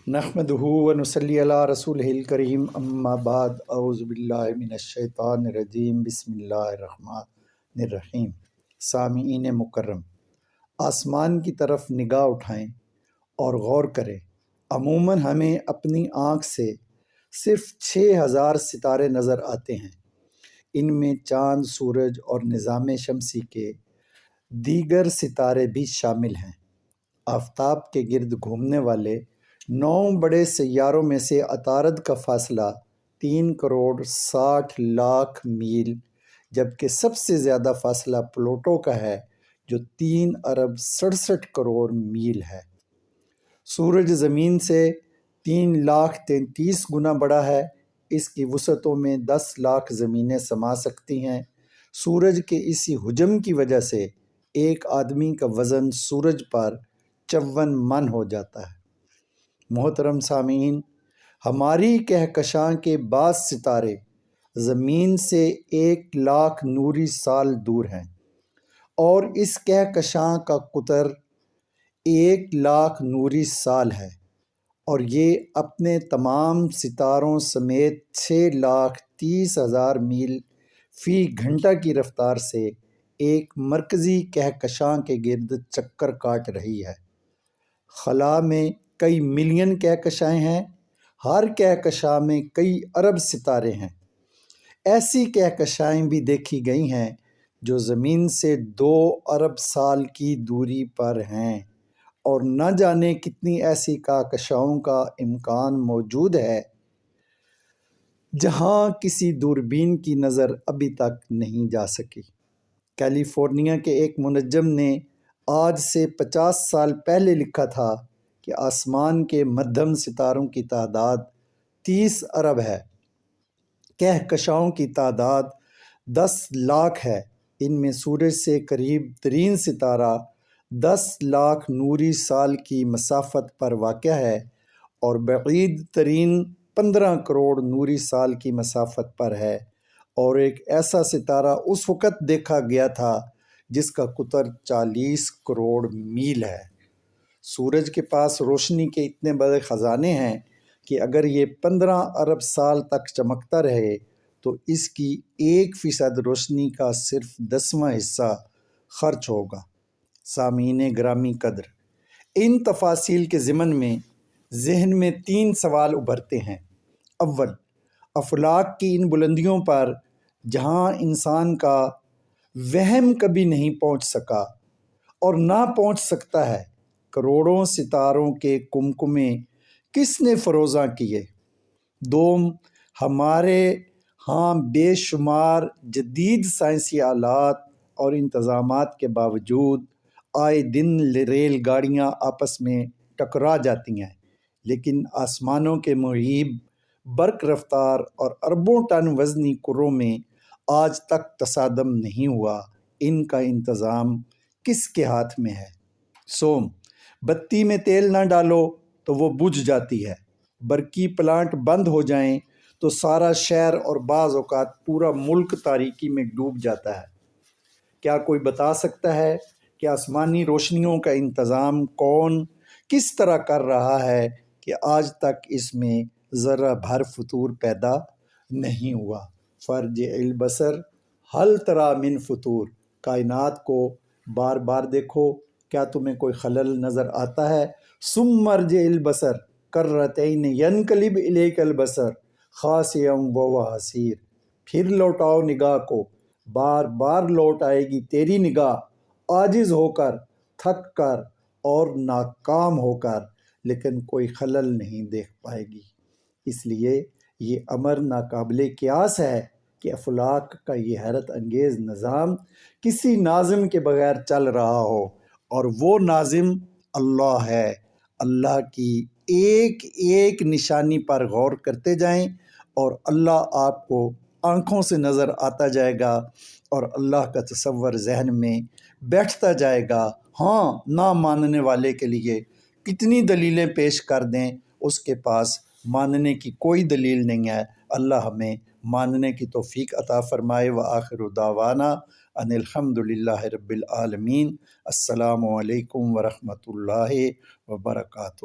نحمدہ و نصلی علی رسولہ الکریم اما بعد اعوذ باللہ من الشیطان الرجیم بسم اللہ الرحمن الرحیم۔ سامعین مکرم، آسمان کی طرف نگاہ اٹھائیں اور غور کریں۔ عموماً ہمیں اپنی آنکھ سے صرف 6000 ستارے نظر آتے ہیں۔ ان میں چاند، سورج اور نظام شمسی کے دیگر ستارے بھی شامل ہیں۔ آفتاب کے گرد گھومنے والے 9 بڑے سیاروں میں سے عطارد کا فاصلہ 3 کروڑ 60 لاکھ میل، جبکہ سب سے زیادہ فاصلہ پلوٹو کا ہے جو 3 ارب 67 کروڑ میل ہے۔ سورج زمین سے 3 لاکھ 33 گنا بڑا ہے۔ اس کی وسعتوں میں 10 لاکھ زمینیں سما سکتی ہیں۔ سورج کے اسی حجم کی وجہ سے ایک آدمی کا وزن سورج پر 54 من ہو جاتا ہے۔ محترم سامعین، ہماری کہکشاں کے بعض ستارے زمین سے 1 لاکھ نوری سال دور ہیں، اور اس کہکشاں کا قطر 1 لاکھ نوری سال ہے، اور یہ اپنے تمام ستاروں سمیت 6,30,000 میل فی گھنٹہ کی رفتار سے ایک مرکزی کہکشاں کے گرد چکر کاٹ رہی ہے۔ خلا میں کئی ملین کہکشائیں ہیں۔ ہر کہکشاں میں کئی ارب ستارے ہیں۔ ایسی کہکشائیں بھی دیکھی گئی ہیں جو زمین سے 2 ارب سال کی دوری پر ہیں، اور نہ جانے کتنی ایسی کہکشاؤں کا امکان موجود ہے جہاں کسی دوربین کی نظر ابھی تک نہیں جا سکی۔ کیلیفورنیا کے ایک منجم نے آج سے 50 سال پہلے لکھا تھا کہ آسمان کے مدھم ستاروں کی تعداد 30 ارب ہے، کہکشاؤں کی تعداد 10 لاکھ ہے۔ ان میں سورج سے قریب ترین ستارہ 10 لاکھ نوری سال کی مسافت پر واقع ہے، اور بعید ترین 15 کروڑ نوری سال کی مسافت پر ہے، اور ایک ایسا ستارہ اس وقت دیکھا گیا تھا جس کا قطر 40 کروڑ میل ہے۔ سورج کے پاس روشنی کے اتنے بڑے خزانے ہیں کہ اگر یہ 15 ارب سال تک چمکتا رہے تو اس کی 1% روشنی کا صرف 10واں حصہ خرچ ہوگا۔ سامعین گرامی قدر، ان تفاصیل کے ضمن میں ذہن میں 3 سوال ابھرتے ہیں۔ اول، افلاک کی ان بلندیوں پر جہاں انسان کا وہم کبھی نہیں پہنچ سکا اور نہ پہنچ سکتا ہے، کروڑوں ستاروں کے کمکمے کس نے فروزاں کیے؟ دوم، ہمارے ہاں بے شمار جدید سائنسی آلات اور انتظامات کے باوجود آئے دن ریل گاڑیاں آپس میں ٹکرا جاتی ہیں، لیکن آسمانوں کے مہیب برق رفتار اور اربوں ٹن وزنی کروں میں آج تک تصادم نہیں ہوا۔ ان کا انتظام کس کے ہاتھ میں ہے؟ سوم، بتی میں تیل نہ ڈالو تو وہ بجھ جاتی ہے، برقی پلانٹ بند ہو جائیں تو سارا شہر اور بعض اوقات پورا ملک تاریکی میں ڈوب جاتا ہے۔ کیا کوئی بتا سکتا ہے کہ آسمانی روشنیوں کا انتظام کون کس طرح کر رہا ہے کہ آج تک اس میں ذرہ بھر فطور پیدا نہیں ہوا؟ فرجع البصر ہل تری من فطور، کائنات کو بار بار دیکھو، کیا تمہیں کوئی خلل نظر آتا ہے؟ ثم ارجع البصر کرتین ینقلب الیک البصر خاسئا وہو حسیر، پھر لوٹاؤ نگاہ کو، بار بار لوٹ آئے گی تیری نگاہ، عاجز ہو کر، تھک کر اور ناکام ہو کر، لیکن کوئی خلل نہیں دیکھ پائے گی۔ اس لیے یہ امر ناقابل قیاس ہے کہ افلاک کا یہ حیرت انگیز نظام کسی ناظم کے بغیر چل رہا ہو، اور وہ ناظم اللہ ہے۔ اللہ کی ایک ایک نشانی پر غور کرتے جائیں اور اللہ آپ کو آنکھوں سے نظر آتا جائے گا، اور اللہ کا تصور ذہن میں بیٹھتا جائے گا۔ ہاں، نہ ماننے والے کے لیے کتنی دلیلیں پیش کر دیں، اس کے پاس ماننے کی کوئی دلیل نہیں ہے۔ اللہ ہمیں ماننے کی توفیق عطا فرمائے۔ وآخر دعوانا ان الحمد للہ رب العالمین۔ السلام علیکم ورحمۃ اللہ وبرکاتہ۔